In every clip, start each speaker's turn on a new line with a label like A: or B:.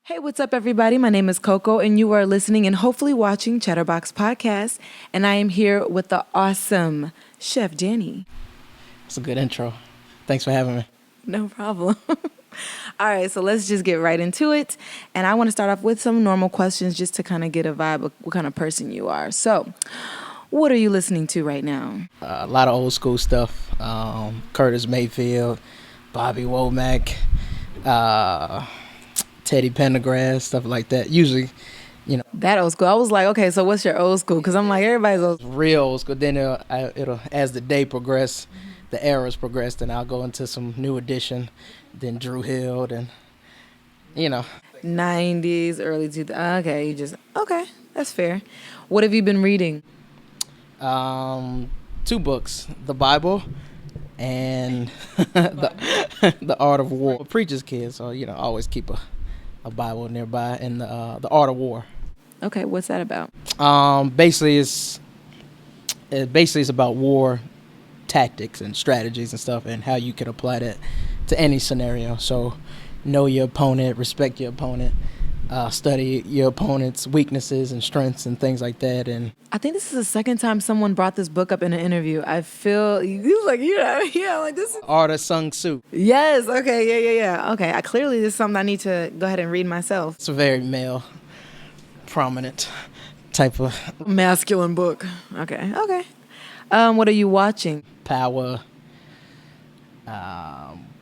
A: Hey, what's up, everybody? My name is CoCo, and you are listening and hopefully watching Chatterbox Podcast. And I am here with the awesome Chef Danny.
B: It's a good intro. Thanks for having me.
A: No problem. All right, so let's just get right into it. And I want to start off with some normal questions just to kind of get a vibe of what kind of person you are. So, what are you listening to right now?
B: A lot of old school stuff. Curtis Mayfield, Bobby Womack, Teddy Pendergrass, stuff like that. Usually,
A: That old school. I was like, okay, so what's your old school? Because I'm like, everybody's old school.
B: real old school. Then it'll as the day progress, the eras progress, then I'll go into some new edition, then Drew Hill, and
A: 90s, early 2000s. Okay, that's fair. What have you been reading?
B: two books: the Bible and the Art of War. I'm a preacher's kid, so I always keep a Bible nearby, and the Art of War.
A: Okay, what's that about?
B: Basically it's about war tactics and strategies and stuff, and how you can apply that to any scenario. So, know your opponent, respect your opponent, study your opponent's weaknesses and strengths and things like that. And
A: I think this is the second time someone brought this book up in an interview. I feel he was like, yeah, like this.
B: Art of Sun Tzu.
A: Yes. Okay. Yeah. Okay. Clearly, this is something I need to go ahead and read myself.
B: It's a very male, prominent type of
A: Masculine book. Okay. What are you watching?
B: power.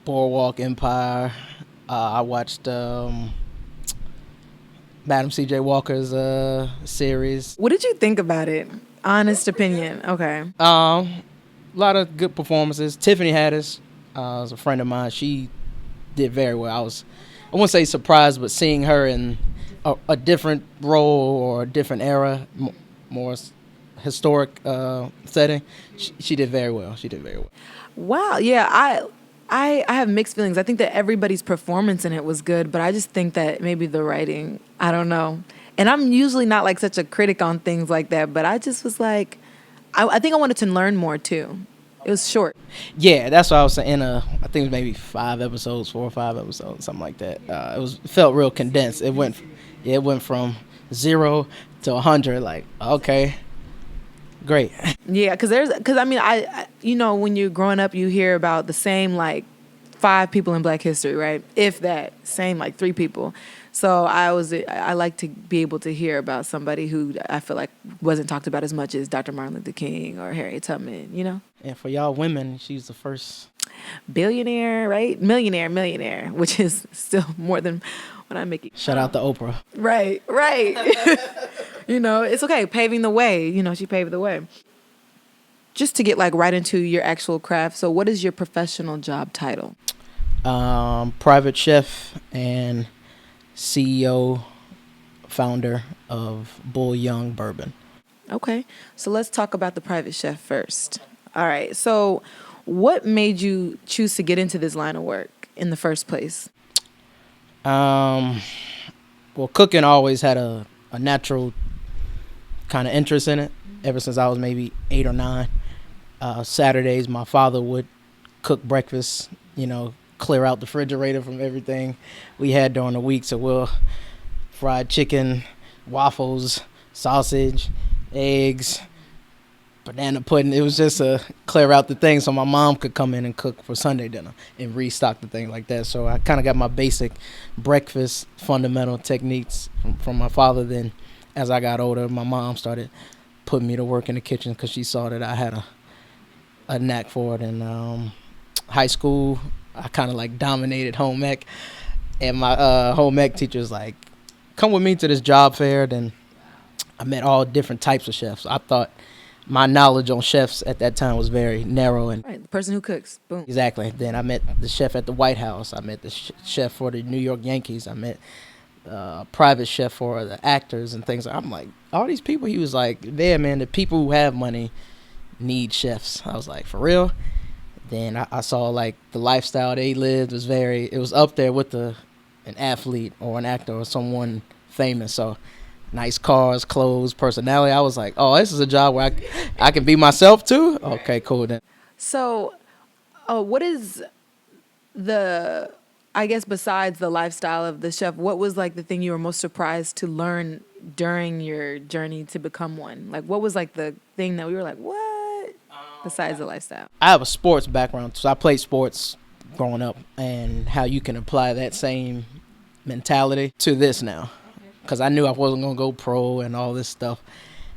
B: Boardwalk Empire. I watched Madam C.J. Walker's series.
A: What did you think about it? Honest opinion. Okay.
B: A lot of good performances. Tiffany Haddish was a friend of mine. She did very well. I wouldn't say surprised, but seeing her in a different role or a different era, more historic setting, she did very well.
A: Wow. Yeah. I have mixed feelings. I think that everybody's performance in it was good, but I just think that maybe the writing, I don't know. And I'm usually not like such a critic on things like that, but I just was like, I think I wanted to learn more too. It was short.
B: Yeah, that's what I was saying. I think it was maybe 4 or 5 episodes, something like that. It felt real condensed. It went from 0 to 100. Like, okay, great.
A: Yeah, because I mean, I when you're growing up, you hear about the same like 5 people in Black history, right? If that, same like 3 people. So I like to be able to hear about somebody who I feel like wasn't talked about as much as Dr. Martin Luther King or Harriet Tubman,
B: And for y'all women, she's the first
A: billionaire, right? Millionaire, which is still more than what I'm making.
B: Shout out to Oprah.
A: Right. It's okay. Paving the way. She paved the way. Just to get like right into your actual craft. So what is your professional job title?
B: Private chef and CEO, founder of Bull Young Bourbon.
A: Okay. So let's talk about the private chef first. All right. So what made you choose to get into this line of work in the first place?
B: Well, cooking always had a natural kind of interest in it ever since I was maybe 8 or 9. Saturdays, my father would cook breakfast, clear out the refrigerator from everything we had during the week. So we'll fried chicken, waffles, sausage, eggs, banana pudding. It was just to clear out the thing so my mom could come in and cook for Sunday dinner and restock the thing like that. So I kind of got my basic breakfast fundamental techniques from my father. Then as I got older, my mom started putting me to work in the kitchen because she saw that I had a knack for it. In high school, I kind of like dominated home ec, and my home ec teacher was like, come with me to this job fair. Then I met all different types of chefs. I thought my knowledge on chefs at that time was very narrow. And
A: Right, the person who cooks. Boom.
B: Exactly. Then I met the chef at the White House. I met the chef for the New York Yankees. I met private chef for the actors and things. I'm like, all these people. He was like, there, man, the people who have money need chefs. I was like, for real? Then I saw like the lifestyle they lived it was up there with an athlete or an actor or someone famous. So nice cars, clothes, personality. I was like, oh, this is a job where I can be myself too. Okay, cool then.
A: So, what is the I guess besides the lifestyle of the chef, what was like the thing you were most surprised to learn during your journey to become one? Like, what was like the thing that we were like, what? Besides the lifestyle.
B: I have a sports background, so I played sports growing up, and how you can apply that same mentality to this now. Because I knew I wasn't going to go pro and all this stuff,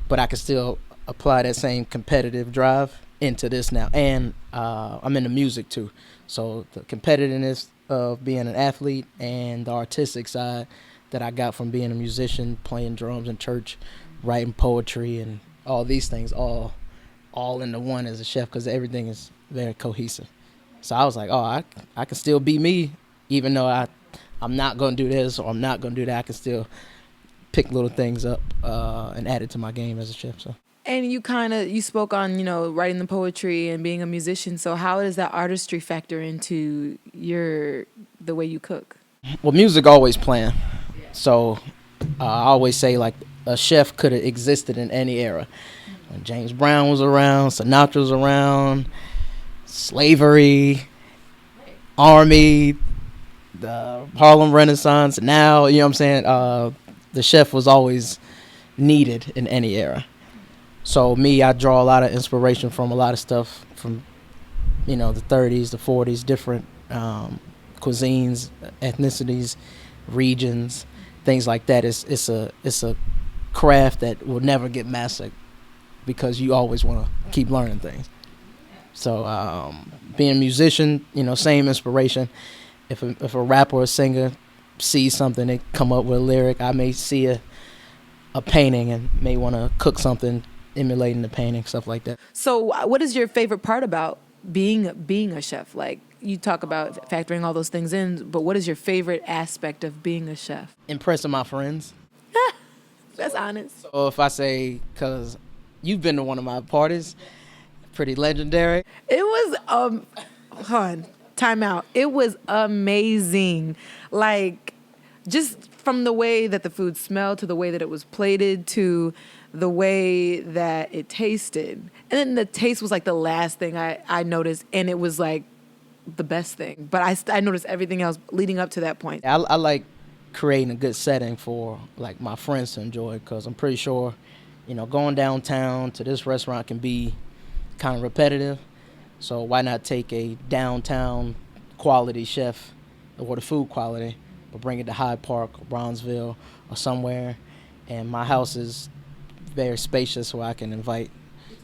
B: but I could still apply that same competitive drive into this now. And I'm into music too. So the competitiveness of being an athlete and the artistic side that I got from being a musician, playing drums in church, writing poetry, and all these things, all into one as a chef, because everything is very cohesive. So I was like, oh, I can still be me, even though I'm not going to do this or I'm not going to do that. I can still pick little things up and add it to my game as a chef. So.
A: And you spoke on, writing the poetry and being a musician. So how does that artistry factor into the way you cook?
B: Well, music always playing. So I always say, like, a chef could have existed in any era. When James Brown was around, Sinatra was around, slavery, army, the Harlem Renaissance. Now, you know what I'm saying? The chef was always needed in any era. So me, I draw a lot of inspiration from a lot of stuff from, the 30s, the 40s, different cuisines, ethnicities, regions, things like that. It's a craft that will never get mastered because you always want to keep learning things. So being a musician, same inspiration. If a rapper or a singer sees something, they come up with a lyric. I may see a painting and may want to cook something emulating the painting, stuff like that.
A: So what is your favorite part about being a chef? Like, you talk about factoring all those things in, but what is your favorite aspect of being a chef?
B: Impressing my friends.
A: That's honest.
B: So if I say, because you've been to one of my parties, pretty legendary.
A: It was, time out. It was amazing. Like, just from the way that the food smelled to the way that it was plated to the way that it tasted. And then the taste was like the last thing I noticed, and it was like the best thing. But I noticed everything else leading up to that point.
B: I like creating a good setting for, like, my friends to enjoy, because I'm pretty sure, going downtown to this restaurant can be kind of repetitive. So why not take a downtown quality chef or the food quality, but bring it to Hyde Park or Bronzeville or somewhere. And my house is very spacious, where I can invite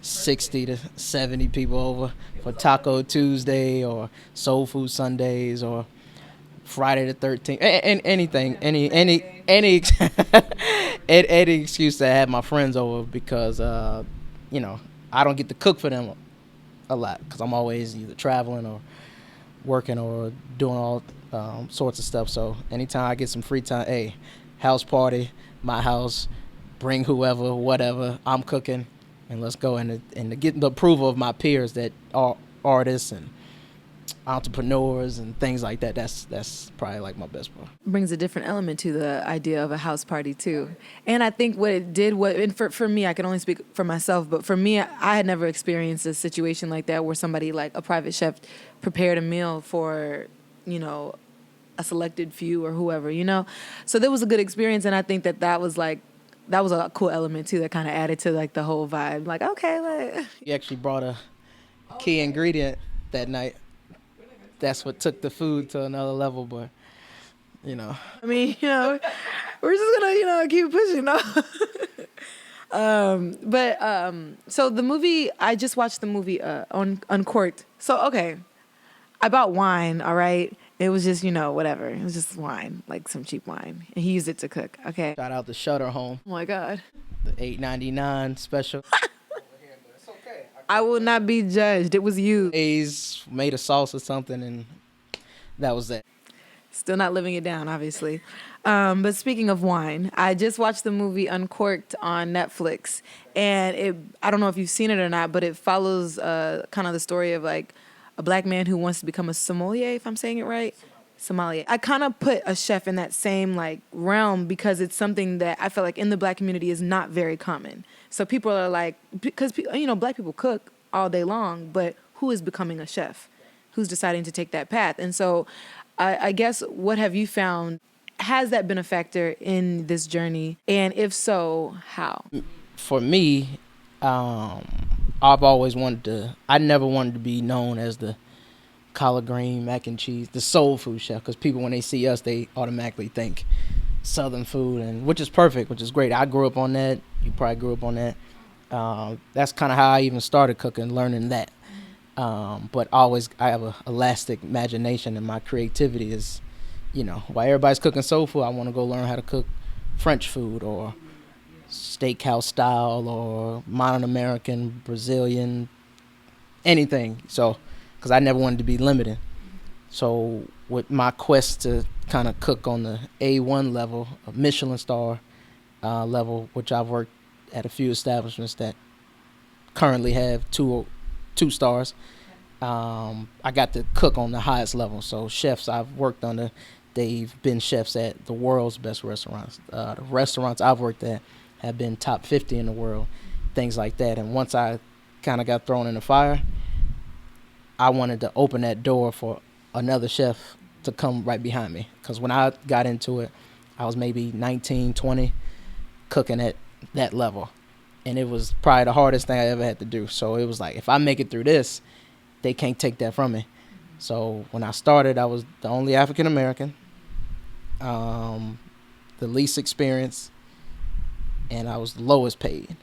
B: 60 to 70 people over for Taco Tuesday or Soul Food Sundays or Friday the 13th, and anything, any any excuse to have my friends over, because I don't get to cook for them a lot because I'm always either traveling or working or doing all sorts of stuff. So anytime I get some free time, hey, house party, my house, bring whoever, whatever, I'm cooking, and let's go. And to get the approval of my peers that are artists and entrepreneurs and things like that, that's probably like my best part.
A: Brings a different element to the idea of a house party too. And I think what it did, and for me, I can only speak for myself, but for me, I had never experienced a situation like that where somebody, like a private chef, prepared a meal for, a selected few or whoever, So there was a good experience, and I think that was a cool element too that kind of added to like the whole vibe. Like, okay, like
B: He actually brought a key ingredient that night. That's what took the food to another level, but I
A: mean, we're just gonna, keep pushing, no? So the movie, I just watched the movie Uncorked. So okay, I bought wine. All right, it was just whatever. It was just wine, like some cheap wine, and he used it to cook. Okay.
B: Shout out to Shutter Home.
A: Oh my God.
B: The $8.99 special.
A: I will not be judged. It was you.
B: A's made a sauce or something, and that was it.
A: Still not living it down, obviously. But speaking of wine, I just watched the movie Uncorked on Netflix, and I don't know if you've seen it or not, but it follows kind of the story of like a black man who wants to become a sommelier, if I'm saying it right. Sommelier. I kind of put a chef in that same like realm because it's something that I feel like in the black community is not very common. So people are like, because black people cook all day long, but who is becoming a chef? Who's deciding to take that path? And so I guess what have you found? Has that been a factor in this journey? And if so, how?
B: For me, I've always wanted to. I never wanted to be known as the collard green mac and cheese, the soul food chef, because people when they see us, they automatically think Southern food, and which is perfect, which is great. I grew up on that. You probably grew up on that. That's kind of how I even started cooking, learning that. But always, I have a elastic imagination, and my creativity is, while everybody's cooking soul food, I want to go learn how to cook French food or steakhouse style or modern American, Brazilian, anything. So, because I never wanted to be limited. So, with my quest to kind of cook on the A1 level, a Michelin star level, which I've worked at a few establishments that currently have two stars. I got to cook on the highest level. So chefs I've worked under, they've been chefs at the world's best restaurants. The restaurants I've worked at have been top 50 in the world, things like that. And once I kind of got thrown in the fire, I wanted to open that door for another chef to come right behind me. Because when I got into it, I was maybe 19, 20, cooking at that level. And it was probably the hardest thing I ever had to do. So it was like, if I make it through this, they can't take that from me. So when I started, I was the only African American, the least experienced, and I was the lowest paid.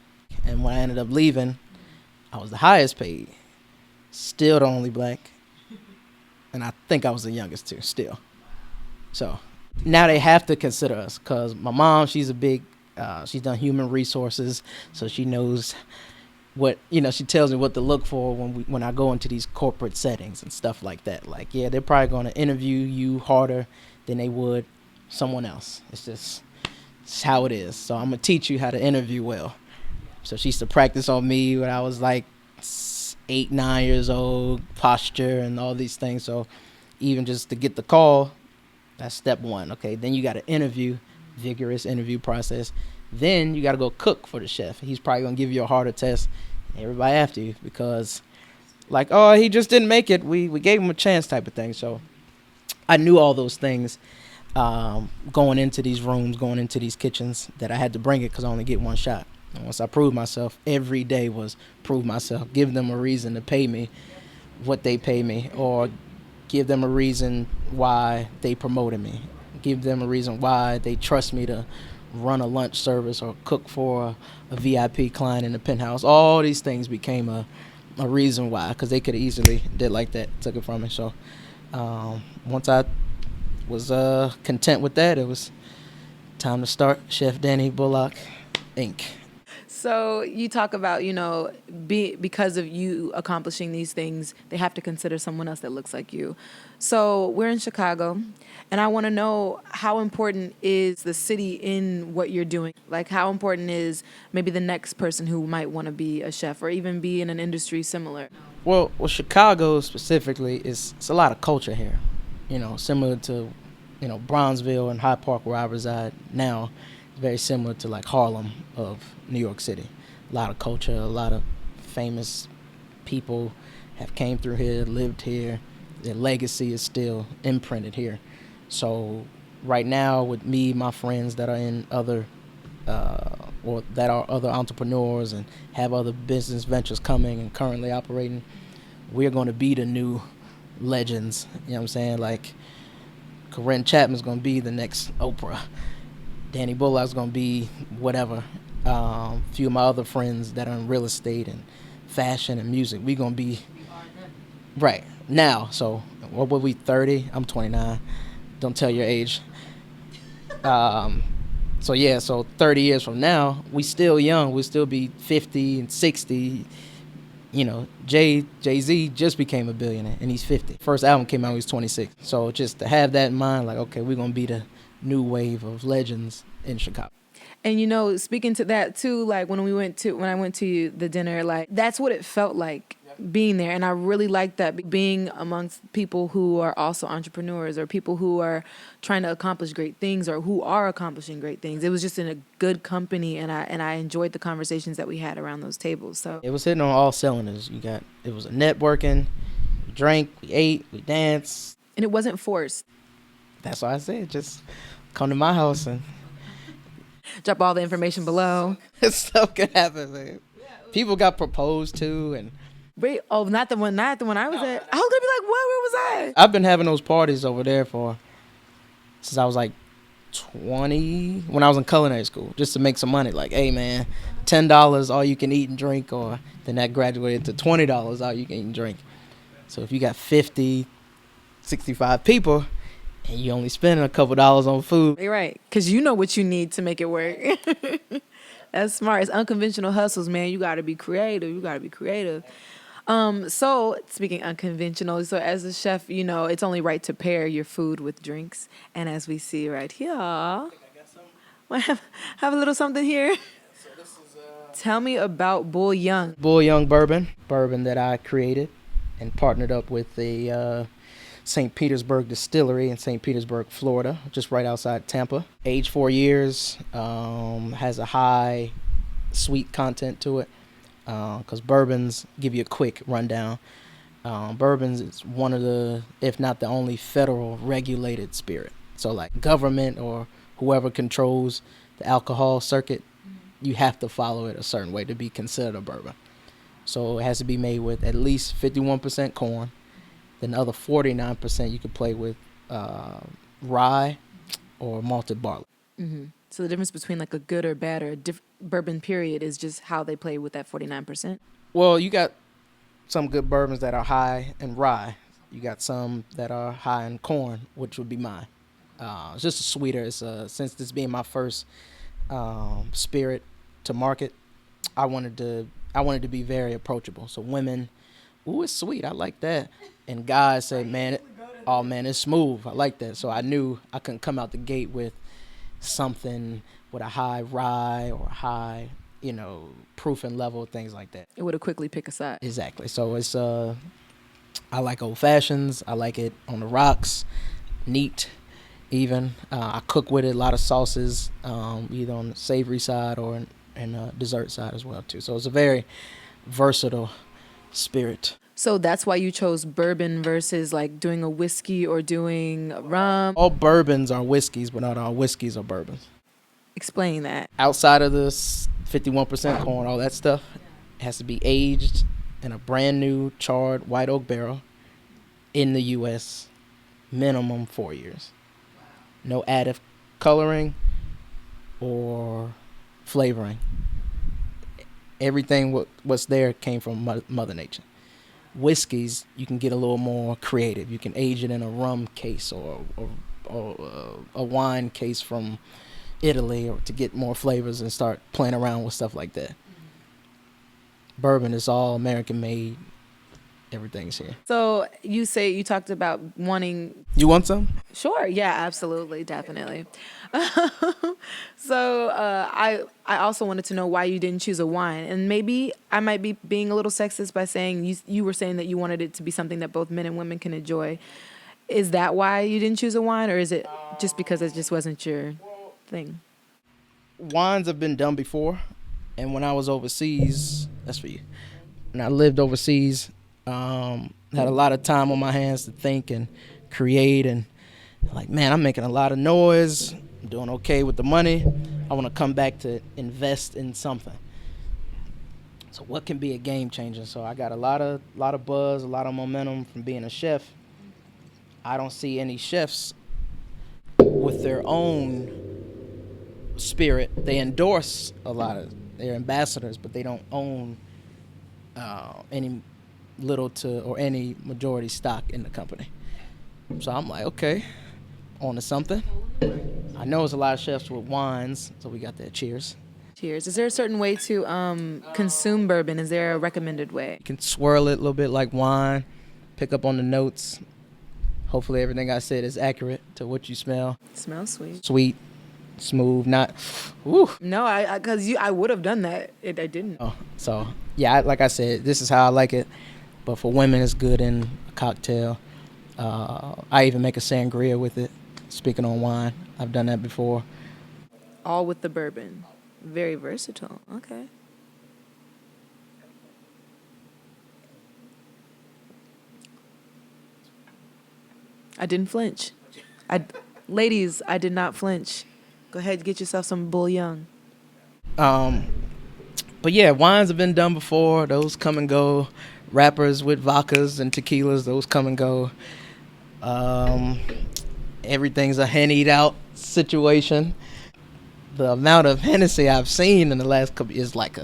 B: And when I ended up leaving, I was the highest paid, still the only black, and I think I was the youngest too, still. So now they have to consider us, because my mom, she's she's done human resources, so she knows what, she tells me what to look for when I go into these corporate settings and stuff like that. Like, yeah, they're probably going to interview you harder than they would someone else. It's how it is. So I'm going to teach you how to interview well. So she used to practice on me when I was like 8, 9 years old, posture and all these things. So even just to get the call, that's step one. Okay, then you got to interview, vigorous interview process. Then you got to go cook for the chef. He's probably going to give you a harder test. Everybody after you, because like, oh, he just didn't make it. We gave him a chance type of thing. So I knew all those things going into these rooms, going into these kitchens, that I had to bring it because I only get one shot. And once I proved myself, every day was prove myself, give them a reason to pay me what they pay me, or give them a reason why they promoted me, give them a reason why they trust me to run a lunch service or cook for a VIP client in the penthouse. All these things became a reason why, because they could have easily did like that, took it from me. So once I was content with that, it was time to start Chef Danny Bullock Inc.
A: So you talk about, because of you accomplishing these things, they have to consider someone else that looks like you. So we're in Chicago, and I want to know, how important is the city in what you're doing? Like, how important is maybe the next person who might want to be a chef or even be in an industry similar?
B: Well, Chicago specifically, it's a lot of culture here, similar to, Bronzeville and Hyde Park where I reside now. Very similar to like Harlem of New York City. A lot of culture, a lot of famous people have came through here, lived here. Their legacy is still imprinted here. So right now, with me, my friends that are in other or that are other entrepreneurs and have other business ventures coming and currently operating, we're going to be the new legends. You know what I'm saying? Like, Corinne Chapman's going to be the next Oprah. Danny Bullock's going to be whatever. A few of my other friends that are in real estate and fashion and music, we're going to be right now. So what were we, 30? I'm 29. Don't tell your age. So 30 years from now, we still young. We'll still be 50 and 60. Jay-Z just became a billionaire, and he's 50. First album came out when he was 26. So just to have that in mind, like, okay, we're going to be the new wave of legends in Chicago.
A: And speaking to that too, like when I went to the dinner, like that's what it felt like being there. And I really like that, being amongst people who are also entrepreneurs or people who are trying to accomplish great things or who are accomplishing great things. It was just in a good company, and I enjoyed the conversations that we had around those tables. So
B: it was hitting on all cylinders. It was a networking, we drank, we ate, we danced.
A: And it wasn't forced.
B: That's why I said just come to my house and
A: Drop all the information below.
B: stuff can happen, man. People got proposed to, and
A: Wait, oh, not the one I was at. I was gonna be like, where was I?
B: I've been having those parties over there for since I was like 20 when I was in culinary school, just to make some money. Like, hey man, $10 all you can eat and drink, or then that graduated to $20 all you can eat and drink. So if you got 50, 65 people and you only spending a couple dollars on food,
A: You're right, because you know what you need to make it work. That's smart. It's unconventional hustles, man. You got to be creative. You got to be creative. So speaking unconventional, so as a chef, you know, it's only right to pair your food with drinks. And as we see right here, have a little something here. Tell me about Bull Young.
B: Bull Young bourbon that I created and partnered up with the St. Petersburg distillery in St. Petersburg, Florida, just right outside Tampa. Aged 4 years, has a high sweet content to it, because bourbons give you a quick rundown. Bourbons is one of the, if not the only, federal regulated spirit. So like government or whoever controls the alcohol circuit, you have to follow it a certain way to be considered a bourbon. So it has to be made with at least 51% corn. Then the other 49% you could play with rye or malted barley.
A: So the difference between like a good or bad or a bourbon period is just how they play with that 49%.
B: Well, you got some good bourbons that are high in rye. You got some that are high in corn, which would be mine. It's just sweeter. It's since this being my first spirit to market, I wanted to be very approachable. So women, ooh, it's sweet. I like that. And guys say, man, oh man, it's smooth. I like that. So I knew I couldn't come out the gate with something with a high rye or a high, proofing level, things like that.
A: It would have quickly pick a side.
B: Exactly. So it's I like old fashions. I like it on the rocks, neat. Even I cook with it a lot of sauces, either on the savory side or in dessert side as well too. So it's a very versatile spirit.
A: So that's why you chose bourbon versus like doing a whiskey or doing rum.
B: All bourbons are whiskeys, but not all whiskeys are bourbons.
A: Explain that.
B: Outside of the 51% corn, all that stuff, it has to be aged in a brand new charred white oak barrel in the U.S. minimum 4 years. No additive coloring or flavoring. Everything what's there came from Mother Nature. Whiskeys, you can get a little more creative. You can age it in a rum case or a wine case from Italy, or to get more flavors and start playing around with stuff like that. Bourbon is all American made. Everything's here.
A: So you talked about wanting.
B: You want some?
A: Sure. Yeah, absolutely. Definitely. So I also wanted to know why you didn't choose a wine. And maybe I might be being a little sexist by saying you were saying that you wanted it to be something that both men and women can enjoy. Is that why you didn't choose a wine, or is it just because it just wasn't your thing?
B: Wines have been done before. And when I was overseas, that's for you. When I lived overseas, had a lot of time on my hands to think and create, and like, man, I'm making a lot of noise. I'm doing okay with the money. I want to come back to invest in something. So what can be a game changer? So I got a lot of buzz, a lot of momentum from being a chef. I don't see any chefs with their own spirit. They endorse a lot of their ambassadors, but they don't own any little to or any majority stock in the company. So I'm like, okay, on to something. I know there's a lot of chefs with wines, so we got that. Cheers.
A: Cheers. Is there a certain way to consume bourbon? Is there a recommended way?
B: You can swirl it a little bit like wine, pick up on the notes. Hopefully everything I said is accurate to what you smell.
A: It smells sweet.
B: Sweet, smooth, not, woo.
A: No, I would have done that. I didn't.
B: Oh, so yeah, like I said, this is how I like it. But for women, it's good in a cocktail. I even make a sangria with it. Speaking on wine, I've done that before.
A: All with the bourbon. Very versatile. Okay. I didn't flinch. Ladies, I did not flinch. Go ahead, get yourself some bouillon.
B: Um, but yeah, wines have been done before. Those come and go. Rappers with vodkas and tequilas, those come and go. Um, everything's a hennied out situation. The amount of Hennessy I've seen in the last couple is like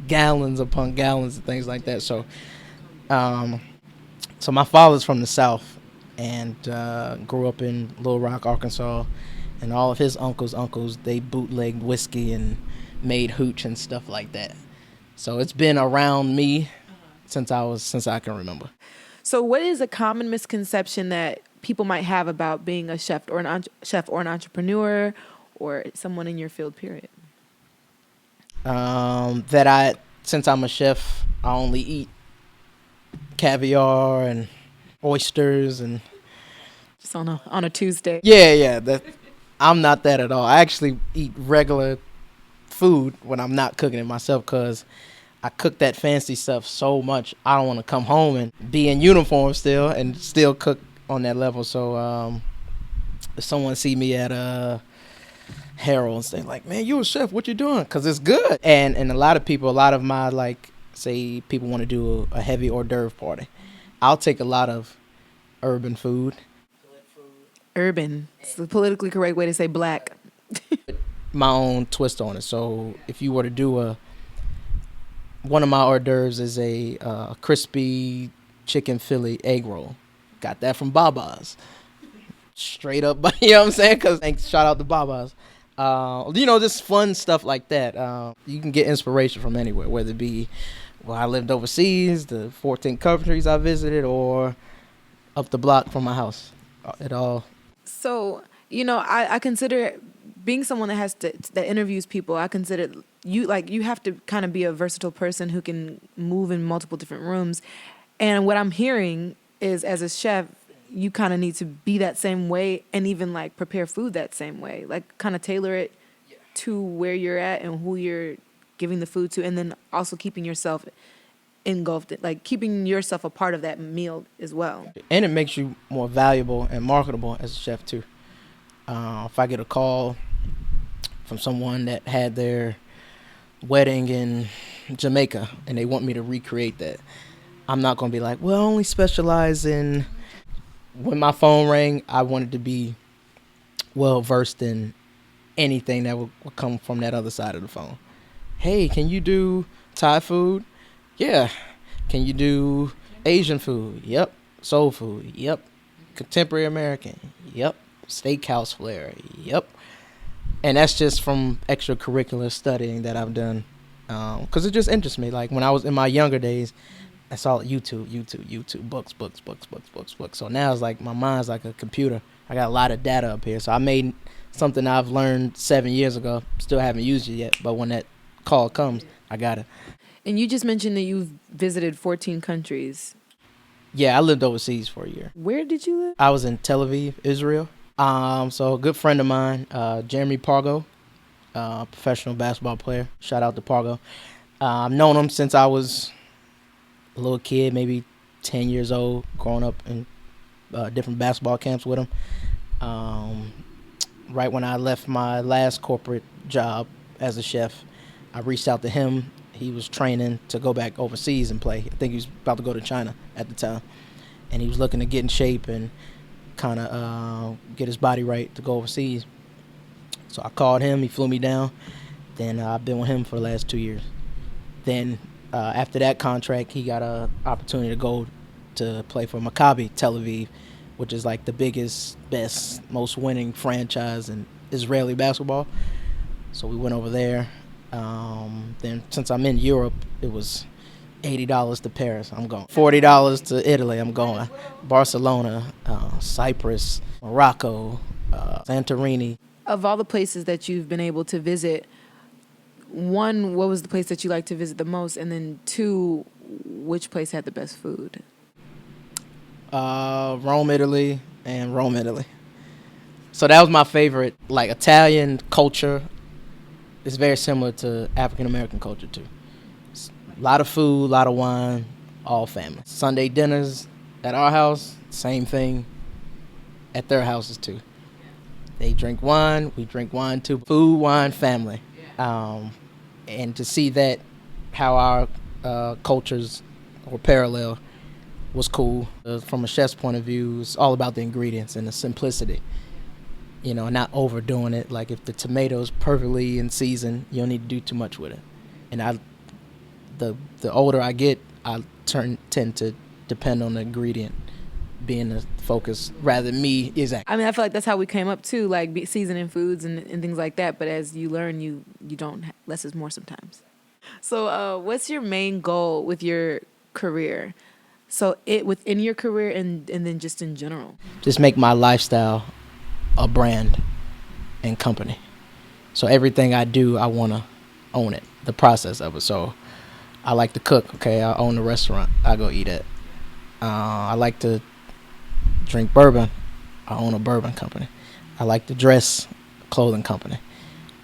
B: gallons upon gallons and things like that. Um, so my father's from the South and grew up in Little Rock, Arkansas, and all of his uncles, they bootlegged whiskey and made hooch and stuff like that. So it's been around me since I can remember.
A: So, what is a common misconception that people might have about being a chef or chef or an entrepreneur or someone in your field? Period.
B: Since I'm a chef, I only eat caviar and oysters and
A: Just on a Tuesday.
B: yeah. I'm not that at all. I actually eat regular food when I'm not cooking it myself because I cook that fancy stuff so much. I don't want to come home and be in uniform still and still cook on that level. So if someone see me at Harold and say like, "Man, you a chef? What you doing?" Because it's good. And a lot of my like, say people want to do a heavy hors d'oeuvre party. I'll take a lot of urban food.
A: Urban. It's the politically correct way to say black.
B: My own twist on it. So if you were to do one of my hors d'oeuvres is a crispy chicken Philly egg roll. Got that from Baba's. Straight up, you know what I'm saying? Because shout out to Baba's. Just fun stuff like that. You can get inspiration from anywhere, whether it be where I lived overseas, the 14 countries I visited, or up the block from my house. It all.
A: So, I consider being someone that interviews people, I consider you have to kind of be a versatile person who can move in multiple different rooms. And what I'm hearing is, as a chef, you kind of need to be that same way and even like prepare food that same way, like kind of tailor it to where you're at and who you're giving the food to, and then also keeping yourself engulfed, like keeping yourself a part of that meal as well.
B: And it makes you more valuable and marketable as a chef too. If I get a call from someone that had their wedding in Jamaica and they want me to recreate that, I'm not going to be like, well, I only specialize in. When my phone rang, I wanted to be well versed in anything that would come from that other side of the phone. Hey, can you do Thai food? Yeah. Can you do Asian food? Yep. Soul food? Yep. Contemporary American? Yep. Steakhouse flair? Yep. And that's just from extracurricular studying that I've done, because it just interests me. Like when I was in my younger days, that's all YouTube, books. So now it's like my mind's like a computer. I got a lot of data up here. So I made something I've learned 7 years ago. Still haven't used it yet, but when that call comes, I got it.
A: And you just mentioned that you've visited 14 countries.
B: Yeah, I lived overseas for a year.
A: Where did you live?
B: I was in Tel Aviv, Israel. So a good friend of mine, Jeremy Pargo, professional basketball player. Shout out to Pargo. I've known him since I was a little kid, maybe 10 years old, growing up in different basketball camps with him. Right when I left my last corporate job as a chef, I reached out to him. He was training to go back overseas and play. I think he was about to go to China at the time. And he was looking to get in shape and kind of get his body right to go overseas. So I called him. He flew me down. Then I've been with him for the last 2 years. Then after that contract, he got an opportunity to go to play for Maccabi Tel Aviv, which is like the biggest, best, most winning franchise in Israeli basketball. So we went over there. Then since I'm in Europe, it was $80 to Paris, I'm going. $40 to Italy, I'm going. Barcelona, Cyprus, Morocco, Santorini.
A: Of all the places that you've been able to visit, one, what was the place that you like to visit the most? And then two, which place had the best food?
B: Rome, Italy, and Rome, Italy. So that was my favorite. Like, Italian culture is very similar to African American culture too. A lot of food, a lot of wine, all family. Sunday dinners at our house, same thing. at their houses too. They drink wine, we drink wine too. Food, wine, family. Um, and to see that, how our cultures were parallel was cool. From a chef's point of view, it's all about the ingredients and the simplicity. Not overdoing it. Like if the tomato's perfectly in season, you don't need to do too much with it. And the older I get, I tend to depend on the ingredient being the focus rather than me. Exactly.
A: I mean, I feel like that's how we came up too, like seasoning foods and things like that. But as you learn, you don't less is more sometimes. So, what's your main goal with your career? So, it within your career and then just in general.
B: Just make my lifestyle a brand and company. So everything I do, I want to own it, the process of it. So I like to cook. Okay, I own the restaurant. I go eat it. I like to drink bourbon. I own a bourbon company. I like to dress, a clothing company.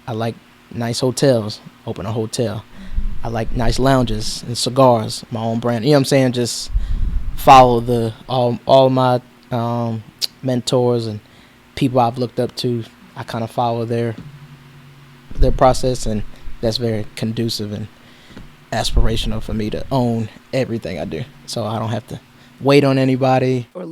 B: I like nice hotels. Open a hotel. I like nice lounges and cigars. My own brand. You know what I'm saying? Just follow all my mentors and people I've looked up to. I kind of follow their process, and that's very conducive and aspirational for me to own everything I do, so I don't have to wait on anybody
A: Or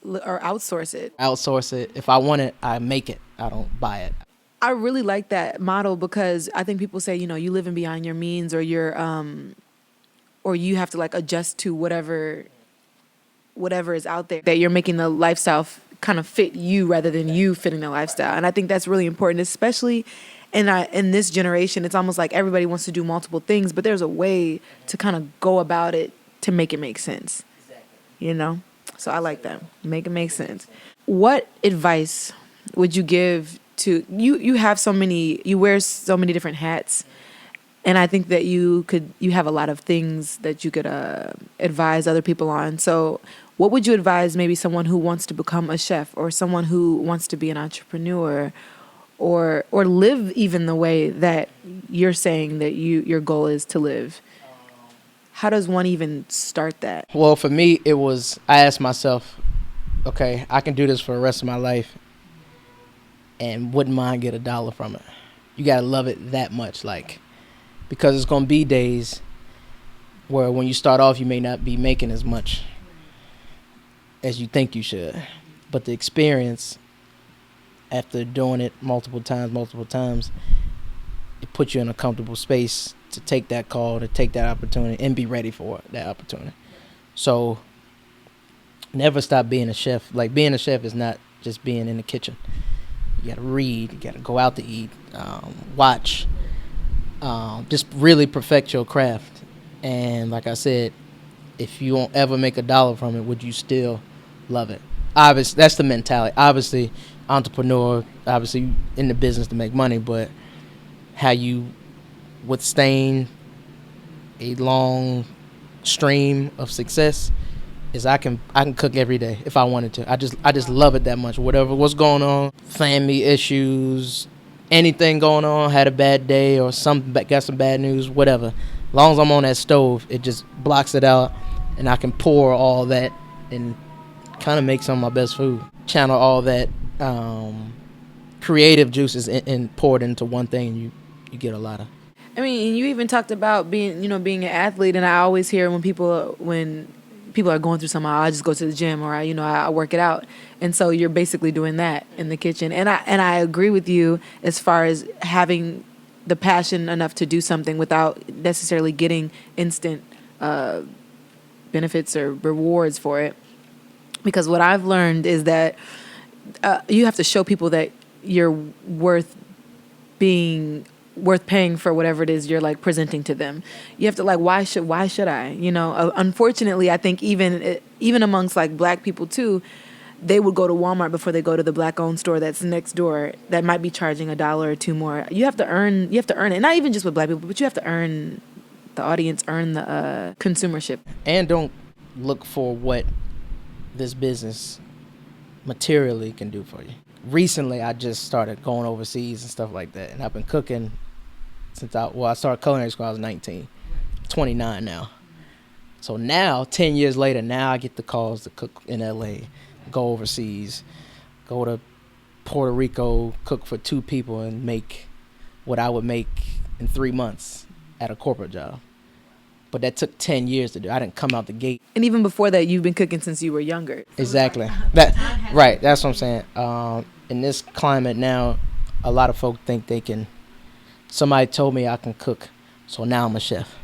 A: or outsource it.
B: outsource it. If I want it, I make it. I don't buy it.
A: I really like that model because I think people say, you living beyond your means or or you have to like adjust to whatever is out there, that you're making the lifestyle kind of fit you rather than you fitting the lifestyle. And I think that's really important, especially in this generation. It's almost like everybody wants to do multiple things, but there's a way to kind of go about it to make it make sense. So I like that. Make it make sense. What advice would you give to you have you wear so many different hats, and I think that you have a lot of things that you could advise other people on. So what would you advise maybe someone who wants to become a chef, or someone who wants to be an entrepreneur, or live even the way that you're saying that your goal is to live? How does one even start that?
B: Well, for me, I asked myself, okay, I can do this for the rest of my life and wouldn't mind get $1 from it. You got to love it that much, because it's going to be days where when you start off, you may not be making as much as you think you should. But the experience, after doing it multiple times, it puts you in a comfortable space to take that call, to take that opportunity, and be ready for that opportunity. So never stop being a chef. Like, being a chef is not just being in the kitchen. You got to read. You got to go out to eat, watch, just really perfect your craft. And like I said, if you won't ever make $1 from it, would you still love it? Obviously, that's the mentality. Obviously, entrepreneur, obviously in the business to make money, but how you withstand a long stream of success is I can cook every day if I wanted to. I just love it that much. What's going on, family issues, anything going on, had a bad day or got some bad news, whatever. As long as I'm on that stove, it just blocks it out, and I can pour all that and kind of make some of my best food. Channel all that creative juices and pour it into one thing, and you get a lot of.
A: I mean, you even talked about being an athlete, and I always hear when people are going through something, I just go to the gym, or I work it out. And so you're basically doing that in the kitchen. And I agree with you as far as having the passion enough to do something without necessarily getting instant benefits or rewards for it. Because what I've learned is that you have to show people that you're worth paying for whatever it is you're like presenting to them. You have to why should I? Unfortunately, I think even amongst like black people too, they would go to Walmart before they go to the black-owned store that's next door that might be charging $1 or $2 more. You have to earn it. Not even just with black people, but you have to earn the audience, earn the consumership.
B: And don't look for what this business materially can do for you. Recently, I just started going overseas and stuff like that, and I've been cooking since I started culinary school. I was 19, 29 now. So now, 10 years later, now I get the calls to cook in LA, go overseas, go to Puerto Rico, cook for 2 people, and make what I would make in 3 months at a corporate job. But that took 10 years to do. I didn't come out the gate.
A: And even before that, you've been cooking since you were younger.
B: Exactly. That right. That's what I'm saying. In this climate now, a lot of folk think they can. Somebody told me I can cook, so now I'm a chef,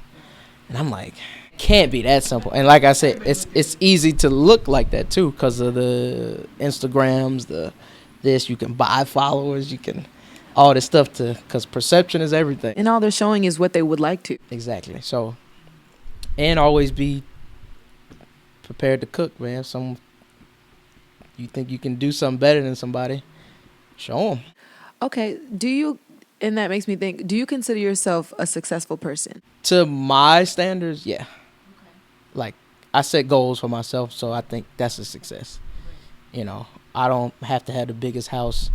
B: and I'm like, can't be that simple. And like I said, it's easy to look like that too, because of the Instagrams, this you can buy followers, you can all this stuff because perception is everything.
A: And all they're showing is what they would like to.
B: Exactly. So, and always be prepared to cook, man. You think you can do something better than somebody, show them.
A: Okay, and that makes me think, do you consider yourself a successful person?
B: To my standards, yeah. Like, I set goals for myself, so I think that's a success. You know, I don't have to have the biggest house,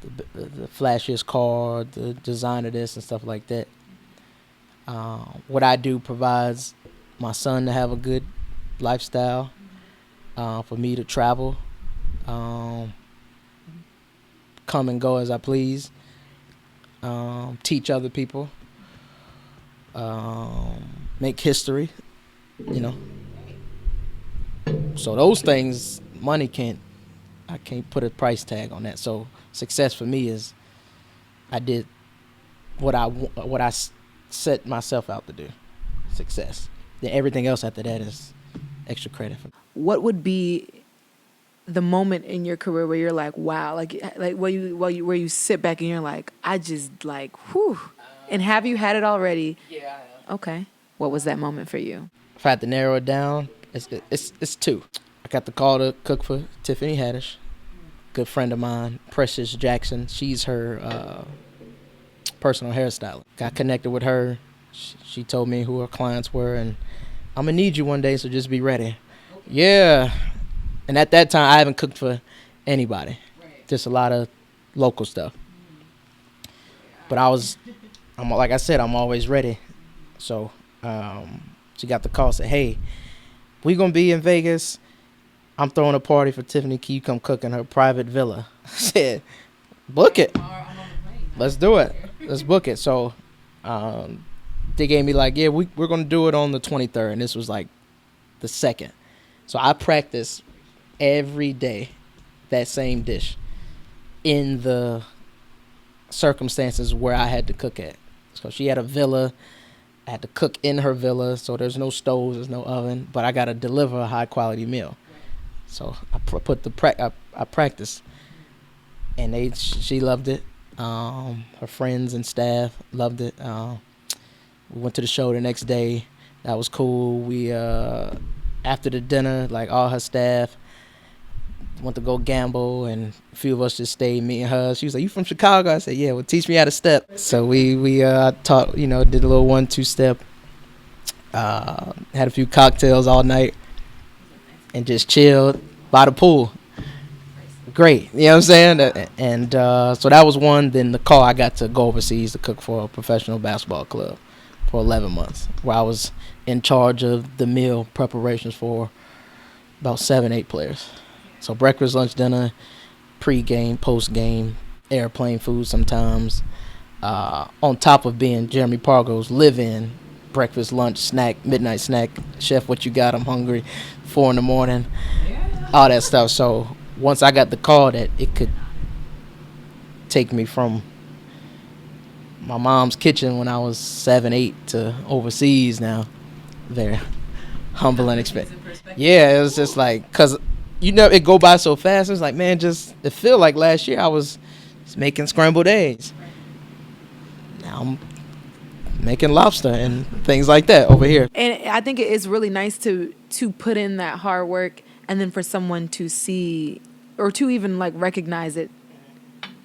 B: the flashiest car, the design of this and stuff like that. What I do provides my son to have a good lifestyle, for me to travel, come and go as I please, teach other people, make history, you know. So those things, money I can't put a price tag on that. So success for me is I did what I set myself out to do. Success. Then everything else after that is extra credit for me.
A: What would be the moment in your career where you're like, wow, like where you sit back and you're like, I just like, whew. And have you had it already?
B: Yeah, I have.
A: Okay. What was that moment for you?
B: If I had to narrow it down, it's 2. I got the call to cook for Tiffany Haddish, good friend of mine, Precious Jackson. She's her personal hairstylist. Got connected with her. She told me who her clients were, and I'm gonna need you one day, so just be ready. Yeah. And at that time, I haven't cooked for anybody, just a lot of local stuff. But I'm like I said, I'm always ready. So she got the call, said, hey, we going to be in Vegas. I'm throwing a party for Tiffany. Can you come cook in her private villa? I said, book it. Let's do it. Let's book it. So they gave me like, yeah, we're going to do it on the 23rd. And this was like the 2nd. So I practiced every day that same dish in the circumstances where I had to cook at. So she had a villa. I had to cook in her villa, so there's no stoves, there's no oven, but I got to deliver a high quality meal. So I practiced, and she loved it. Her friends and staff loved it. We went to the show the next day. That was cool. We after the dinner, like all her staff went to go gamble, and a few of us just stayed, me and her. She was like, you from Chicago? I said, yeah, well, teach me how to step. So we taught, did a little 1-2 step, had a few cocktails all night, and just chilled by the pool. Great, you know what I'm saying? And so that was one. Then the call, I got to go overseas to cook for a professional basketball club for 11 months, where I was in charge of the meal preparations for about 7-8 players. So breakfast, lunch, dinner, pre-game, post-game, airplane food sometimes. On top of being Jeremy Pargo's live-in, breakfast, lunch, snack, midnight snack. Chef, what you got? I'm hungry. 4 in the morning. All that stuff. So once I got the call that it could take me from my mom's kitchen when I was 7, 8 to overseas now, very humbling experience. Yeah, it was just like, because it go by so fast. It's like, man, it feel like last year I was making scrambled eggs. Now I'm making lobster and things like that over here.
A: And I think it's really nice to put in that hard work, and then for someone to see or to even like recognize it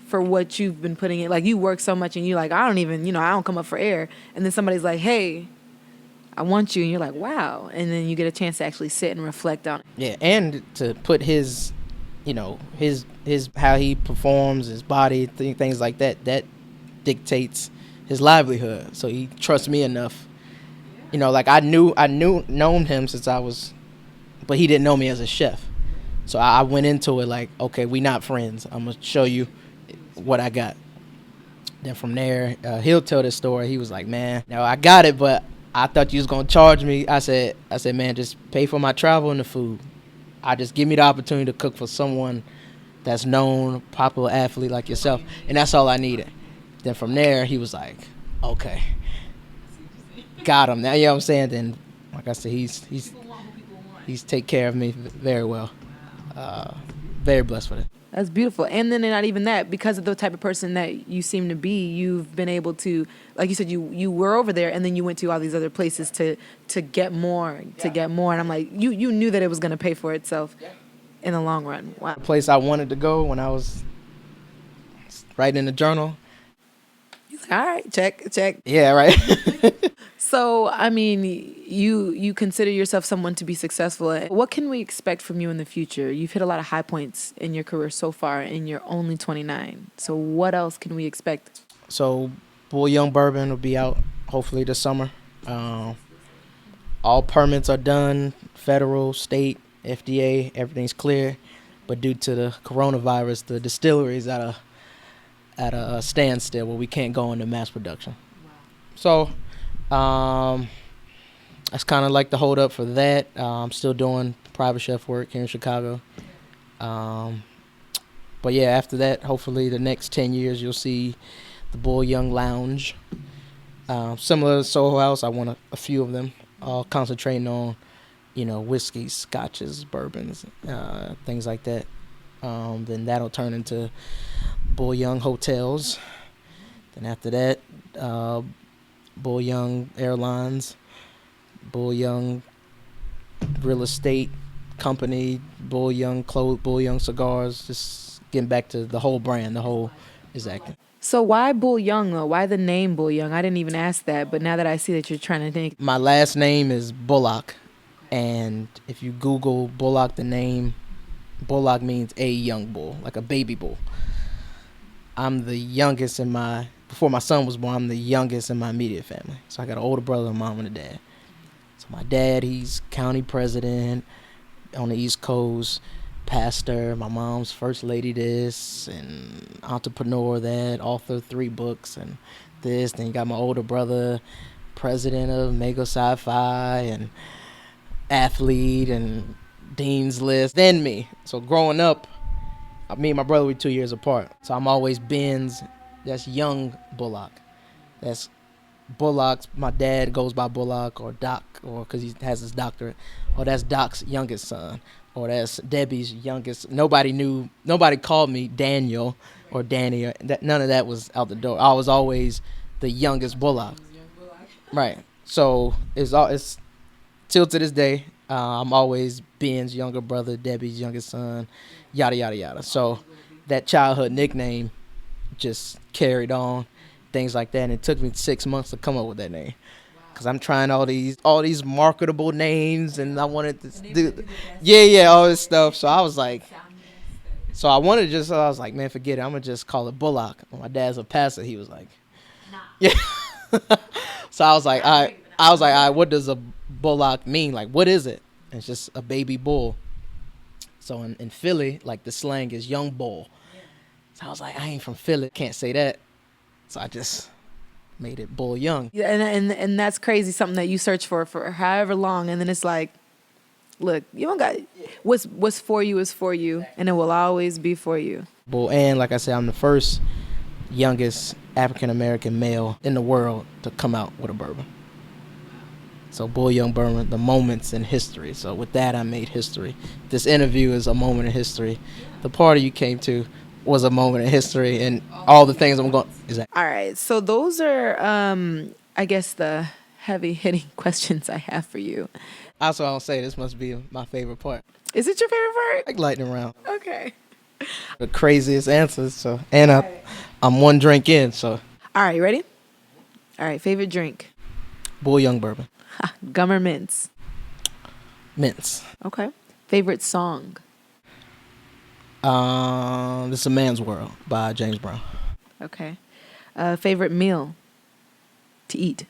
A: for what you've been putting in. Like, you work so much and you like, I don't come up for air. And then somebody's like, hey, I want you. And you're like, wow. And then you get a chance to actually sit and reflect on it.
B: Yeah. And to put his how he performs, his body, things like that dictates his livelihood. So he trusts me enough. Like I known him since but he didn't know me as a chef. So I went into it like, okay, we not friends. I'm gonna show you what I got. Then from there, he'll tell this story. He was like, man, now I got it, but I thought you was gonna charge me. I said, man, just pay for my travel and the food. I just give me the opportunity to cook for someone that's known, popular athlete like yourself, and that's all I needed. Then from there, he was like, okay, got him. Now, you know what I'm saying? Then, like I said, he's take care of me very well. Very blessed with it.
A: That's beautiful. And then not even that, because of the type of person that you seem to be, you've been able to, like you said, you were over there and then you went to all these other places to get more, get more. And I'm like, you knew that it was going to pay for itself in the long run. Wow.
B: The place I wanted to go when I was writing in the journal.
A: All right, check.
B: Yeah, right.
A: So, I mean, you consider yourself someone to be successful. What can we expect from you in the future? You've hit a lot of high points in your career so far, and you're only 29. So what else can we expect?
B: So, Young Bourbon will be out hopefully this summer. All permits are done, federal, state, FDA, everything's clear. But due to the coronavirus, the distillery is at a standstill where we can't go into mass production. So, that's kind of like the hold up for that. I'm still doing private chef work here in Chicago. But yeah, after that, hopefully the next 10 years, you'll see the Young Lounge. Similar to Soho House, I want a few of them, all concentrating on, whiskeys, scotches, bourbons, things like that. Then that'll turn into Young Hotels. Then after that, Young Airlines, Young Real Estate Company, Young Clothes, Young Cigars, just getting back to the whole brand, exactly.
A: So why Young though? Why the name Young? I didn't even ask that, but now that I see that you're trying to think.
B: My last name is Bullock, and if you Google Bullock, the name, Bullock means a young bull, like a baby bull. I'm the youngest before my son was born, I'm the youngest in my immediate family. So I got an older brother, a mom, and a dad. So my dad, he's county president on the East Coast, pastor. My mom's first lady this, and entrepreneur that, author of 3 books, and this. Then you got my older brother, president of Mega Sci-Fi, and athlete, and Dean's List. Then me. So growing up, me and my brother were 2 years apart. So I'm always Ben's. That's young Bullock. That's Bullock's. My dad goes by Bullock or Doc, or because he has his doctorate. Or that's Doc's youngest son. Or that's Debbie's youngest. Nobody called me Daniel or Danny. None of that was out the door. I was always the youngest Bullock. Right. So it's till to this day. I'm always Ben's younger brother, Debbie's youngest son, yada, yada, yada. So that childhood nickname just carried on, things like that. And it took me 6 months to come up with that name. Because I'm trying all these marketable names, and I wanted to do all this stuff. So I was like, I was like, man, forget it. I'm going to just call it Bullock. When my dad's a pastor, he was like, yeah. So I was like, all right, what does a Bullock mean? Like, what is it? And it's just a baby bull. So in Philly, like the slang is young bull. So I was like, I ain't from Philly, can't say that. So I just made it Bull Young.
A: Yeah, and that's crazy. Something that you search for however long, and then it's like, look, you don't got what's for you is for you, and it will always be for you.
B: Bull, and like I said, I'm the first youngest African American male in the world to come out with a bourbon. So Bull Young Bourbon, the moments in history. So with that, I made history. This interview is a moment in history. The party you came to was a moment in history, and all the things I'm going. Exactly.
A: All right, so those are, I guess, the heavy-hitting questions I have for you.
B: Also, I'll say this must be my favorite part.
A: Is it your favorite part?
B: Like lightning round.
A: Okay.
B: The craziest answers. So, and I'm one drink in. So.
A: All right, you ready? All right, favorite drink.
B: Bull Young Bourbon.
A: Gum or mints?
B: Mints.
A: Okay. Favorite song?
B: This is A Man's World by James Brown.
A: Okay. Favorite meal to eat?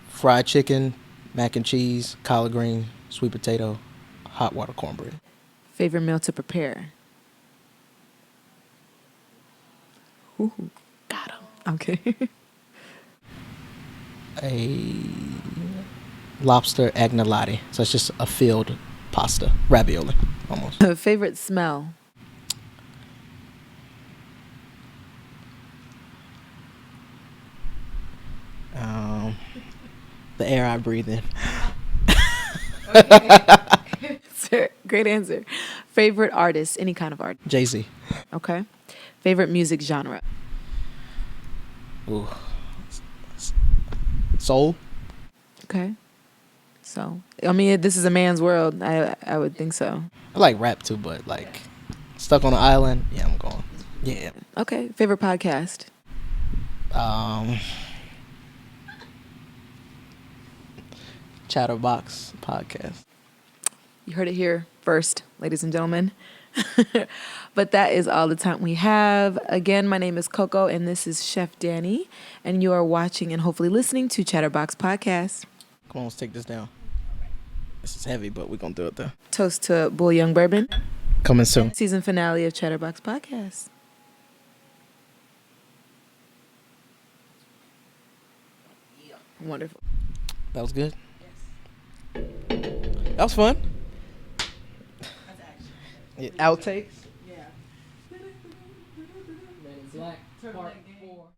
B: Fried chicken, mac and cheese, collard green, sweet potato, hot water cornbread.
A: Favorite meal to prepare? Ooh, got him. Okay.
B: A lobster agnolotti. So it's just a filled pasta, ravioli, almost.
A: Favorite smell?
B: The air I breathe in.
A: Sir, great answer. Favorite artist? Any kind of art.
B: Jay-Z.
A: Okay. Favorite music genre?
B: Ooh. Soul.
A: Okay. So, I mean, this is a man's world. I would think so.
B: I like rap too, but like Stuck on an Island. Yeah, I'm going. Yeah.
A: Okay. Favorite podcast?
B: Chatterbox podcast.
A: You heard it here first, ladies and gentlemen. But that is all the time we have. Again, my name is CoCo, and this is Chef Danny, and you are watching and hopefully listening to Chatterbox Podcast.
B: Come on, let's take this down. This is heavy, but we're going to do it though.
A: Toast to Bull Young Bourbon.
B: Coming soon.
A: Season finale of Chatterbox Podcast. Wonderful.
B: That was good. That was fun.
A: That's action.
B: Yeah, outtakes.
A: Yeah.
B: Man in Black.